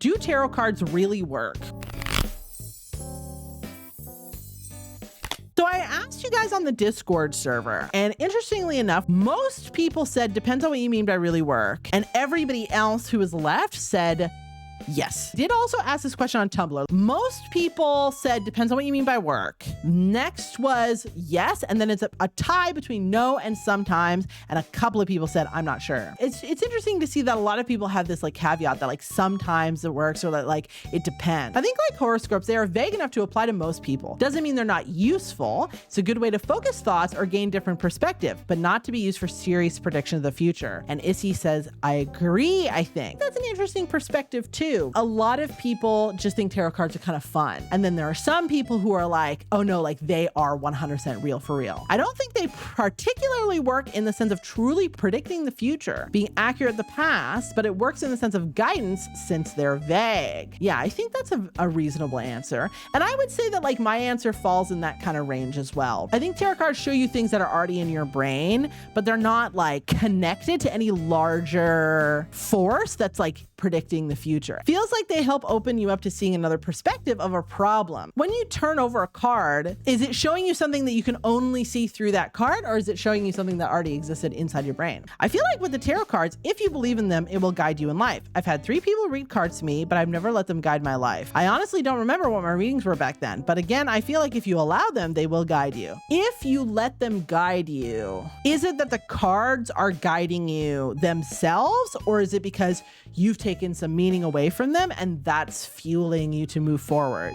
Do tarot cards really work? So I asked you guys on the Discord server, and interestingly enough, most people said, depends on what you mean by really work. And everybody else who was left said, yes. Did also ask this question on Tumblr. Most people said, depends on what you mean by work. Next was yes, and then it's a tie between no and sometimes, and a couple of people said, I'm not sure. It's interesting to see that a lot of people have this like caveat that like sometimes it works or that like it depends. I think like horoscopes, they are vague enough to apply to most people. Doesn't mean they're not useful. It's a good way to focus thoughts or gain different perspective, but not to be used for serious prediction of the future. And Issy says, I agree, I think. That's an interesting perspective too. A lot of people just think tarot cards are kind of fun. And then there are some people who are like, oh no, like they are 100% real for real. I don't think they particularly work in the sense of truly predicting the future, being accurate in the past, but it works in the sense of guidance since they're vague. Yeah, I think that's a reasonable answer. And I would say that like my answer falls in that kind of range as well. I think tarot cards show you things that are already in your brain, but they're not like connected to any larger force that's like predicting the future. Feels like they help open you up to seeing another perspective of a problem. When you turn over a card, is it showing you something that you can only see through that card, or is it showing you something that already existed inside your brain? I feel like with the tarot cards, if you believe in them, it will guide you in life. I've had 3 people read cards to me, but I've never let them guide my life. I honestly don't remember what my readings were back then, but again, I feel like if you allow them, they will guide you. If you let them guide you, is it that the cards are guiding you themselves, or is it because you've taken some meaning away from them and that's fueling you to move forward?